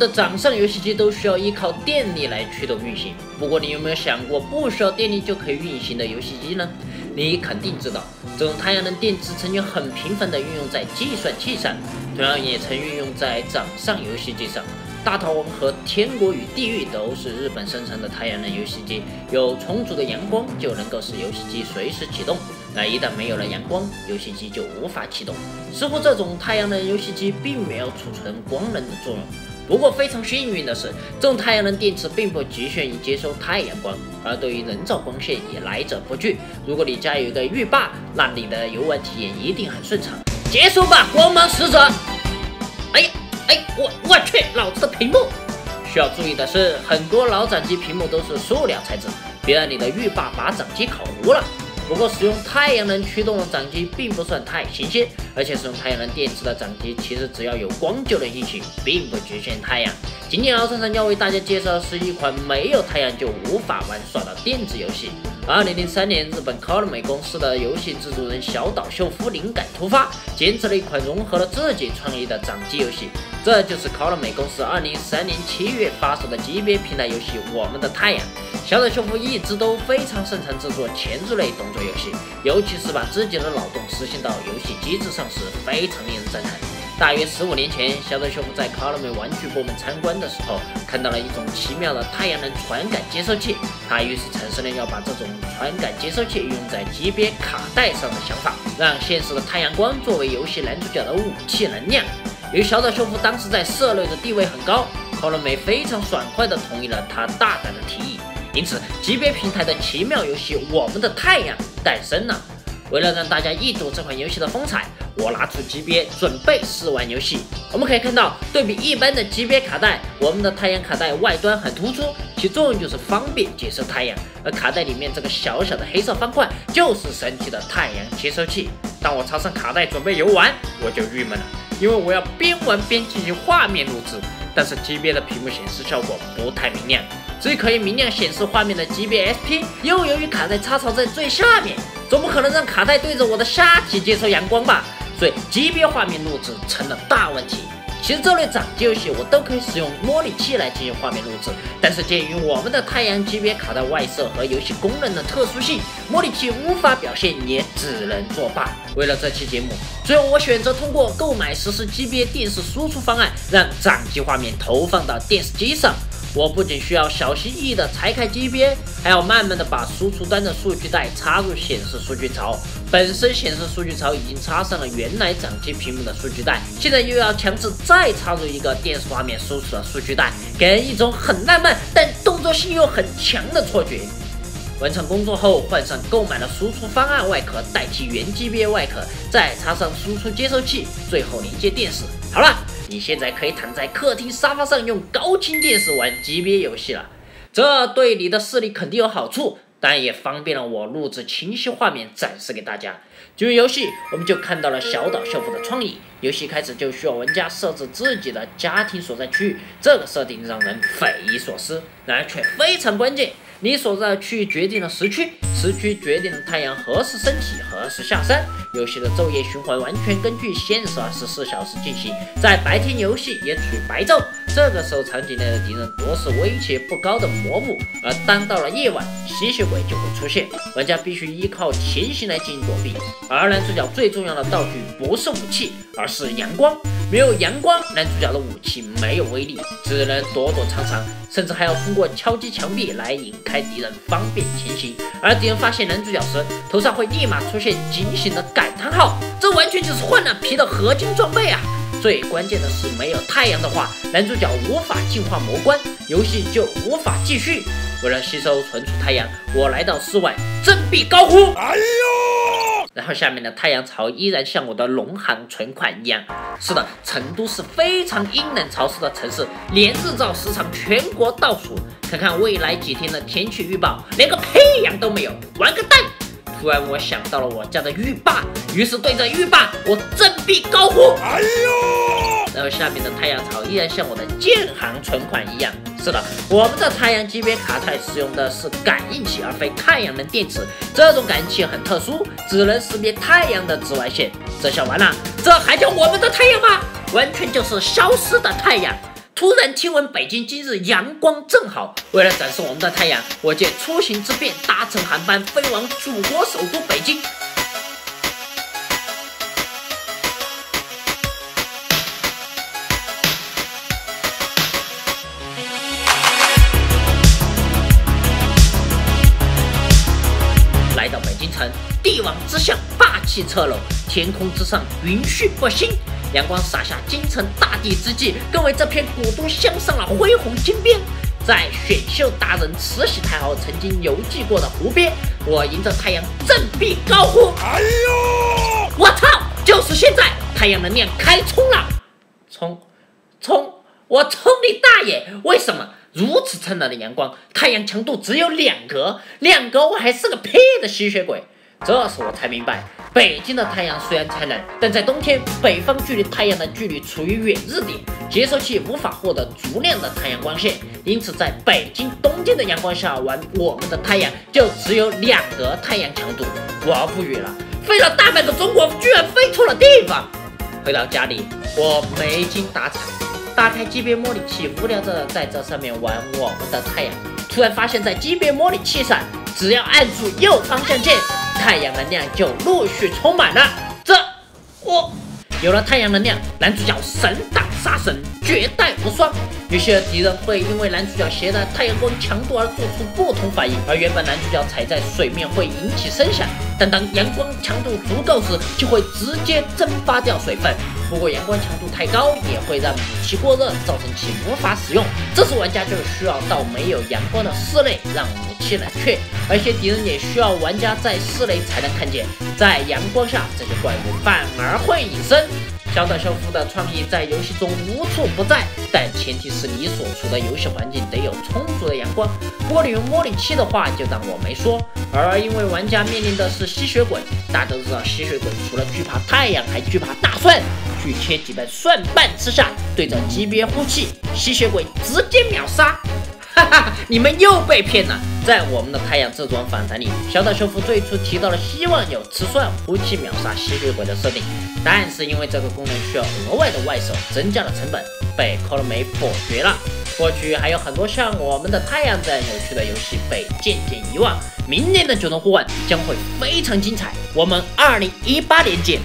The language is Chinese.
的掌上游戏机都需要依靠电力来驱动运行。不过你有没有想过，不需要电力就可以运行的游戏机呢？你肯定知道，这种太阳能电池曾经很频繁地运用在计算器上，同样也曾运用在掌上游戏机上。大逃亡和天国与地狱都是日本生产的太阳能游戏机，有充足的阳光就能够使游戏机随时启动。那一旦没有了阳光，游戏机就无法启动。似乎这种太阳能游戏机并没有储存光能的作用。不过非常幸运的是，这种太阳能电池并不局限于接收太阳光，而对于人造光线也来者不拒。如果你家有一个浴霸，那你的游玩体验一定很顺畅。结束吧，光芒使者！我去，老子的屏幕！需要注意的是，很多老掌机屏幕都是塑料材质，别让你的浴霸把掌机烤糊了。不过使用太阳能驱动的掌机并不算太新鲜，而且使用太阳能电池的掌机其实只要有光就能运行，并不局限太阳。今天老厂长要为大家介绍的是一款没有太阳就无法玩耍的电子游戏。2003年，日本科乐美公司的游戏制作人小岛秀夫灵感突发，坚持了一款融合了自己创意的掌机游戏。这就是科乐美公司2003年7月发售的级别平台游戏《我们的太阳》。小岛秀夫一直都非常擅长制作前置类动作游戏，尤其是把自己的脑洞实现到游戏机制上时，非常令人赞叹。大约15年前，小岛秀夫在科乐美玩具部门参观的时候，看到了一种奇妙的太阳能传感接收器，他于是产生了要把这种传感接收器用在级别卡带上的想法，让现实的太阳光作为游戏男主角的武器能量。由于小岛秀夫当时在社内的地位很高，科乐美非常爽快地同意了他大胆的提议，因此级别平台的奇妙游戏《我们的太阳》诞生了。为了让大家一睹这款游戏的风采，我拿出级别准备试玩游戏。我们可以看到，对比一般的级别卡带，我们的太阳卡带外端很突出，其作用就是方便接收太阳，而卡带里面这个小小的黑色方块就是神奇的太阳接收器。当我插上卡带准备游玩，我就郁闷了，因为我要边玩边进行画面录制，但是级别的屏幕显示效果不太明亮，最可以明亮显示画面的级别 SP 又由于卡带插槽在最下面，总不可能让卡带对着我的下体接收阳光吧，所以级别画面录制成了大问题。其实这类掌机游戏我都可以使用模拟器来进行画面录制，但是鉴于我们的太阳级别卡带外设和游戏功能的特殊性，模拟器无法表现，也只能作罢。为了这期节目，最后我选择通过购买实时级别电视输出方案，让掌机画面投放到电视机上。我不仅需要小心翼翼地拆开级别，还要慢慢地把输出端的数据带插入显示数据槽。本身显示数据槽已经插上了原来掌机屏幕的数据带，现在又要强制再插入一个电视画面输出的数据带，给人一种很浪漫但动作性又很强的错觉。完成工作后，换上购买了输出方案外壳代替原级别外壳，再插上输出接收器，最后连接电视。好了，你现在可以躺在客厅沙发上用高清电视玩级别游戏了。这对你的视力肯定有好处，当然也方便了我录制清晰画面展示给大家。进入游戏，我们就看到了小岛秀夫的创意。游戏开始就需要玩家设置自己的家庭所在区域，这个设定让人匪夷所思，然而却非常关键。你所在的区域决定了时区，时区决定了太阳何时升起，何时下山。游戏的昼夜循环完全根据现实24小时进行，在白天游戏也处于白昼，这个时候场景内的敌人多是威胁不高的魔物，而当到了夜晚，吸血鬼就会出现，玩家必须依靠潜行来进行躲避。而男主角最重要的道具不是武器，而是阳光。没有阳光，男主角的武器没有威力，只能躲躲藏藏，甚至还要通过敲击墙壁来引开敌人，方便前行。而敌人发现男主角时，头上会立马出现警醒的感叹号，这完全就是换了皮的合金装备啊！最关键的是，没有太阳的话，男主角无法进化魔关，游戏就无法继续。为了吸收存储太阳，我来到室外，振臂高呼：哎呦！然后下面的太阳槽依然像我的农行存款一样。是的，成都是非常阴冷潮湿的城市，连日照时长全国倒数。看看未来几天的天气预报，连个太阳都没有，玩个蛋！突然我想到了我家的浴霸，于是对着浴霸我振臂高呼：哎呦！然后下面的太阳槽依然像我的建行存款一样。是的，我们的太阳级别卡带使用的是感应器，而非太阳能电池。这种感应器很特殊，只能识别太阳的紫外线。这下完了，这还叫我们的太阳吗？完全就是消失的太阳。突然听闻北京今日阳光正好，为了展示我们的太阳，我借出行之便搭乘航班飞往祖国首都北京。来到北京城，帝王之相霸气侧漏，天空之上云絮不兴，阳光洒下京城大地之际，更为这片古都镶上了恢宏金边。在选秀达人慈禧太后曾经游记过的湖边，我迎着太阳振臂高呼：哎呦！我操！就是现在，太阳能量开冲了！冲！我冲你大爷！为什么？如此灿烂的阳光，太阳强度只有2格，2格我还是个屁的吸血鬼。这时我才明白，北京的太阳虽然灿烂，但在冬天，北方距离太阳的距离处于远日点，接收器无法获得足量的太阳光线，因此在北京冬天的阳光下玩，我们的太阳就只有2格太阳强度。我无语了，飞了大半个中国，居然飞错了地方。回到家里，我没精打采，打开级别模拟器，无聊的在这上面玩我们的太阳。突然发现，在级别模拟器上，只要按住右方向键，太阳能量就陆续充满了。有了太阳能量，男主角神挡杀神，绝代无双。有些敌人会因为男主角携带太阳光强度而做出不同反应，而原本男主角踩在水面会引起声响，但当阳光强度足够时，就会直接蒸发掉水分。不过阳光强度太高，也会让武器过热，造成其无法使用。这时玩家就需要到没有阳光的室内让武器冷却，而且敌人也需要玩家在室内才能看见。在阳光下，这些怪物反而会隐身。小岛秀夫的创意在游戏中无处不在，但前提是你所处的游戏环境得有充足的阳光。不过你用模拟器的话，就当我没说。而因为玩家面临的是吸血鬼，大家都知道吸血鬼除了惧怕太阳，还惧怕大蒜。去切几瓣蒜瓣吃下，对着级别呼气，吸血鬼直接秒杀。哈哈，你们又被骗了！在我们的太阳这种访谈里，小岛秀夫最初提到了希望有吃蒜呼气秒杀吸血鬼的设定，但是因为这个功能需要额外的外手，增加了成本，被 Konami 否决了。过去还有很多像我们的太阳这样有趣的游戏被渐渐遗忘。明年的九龙互换将会非常精彩，我们2018年见。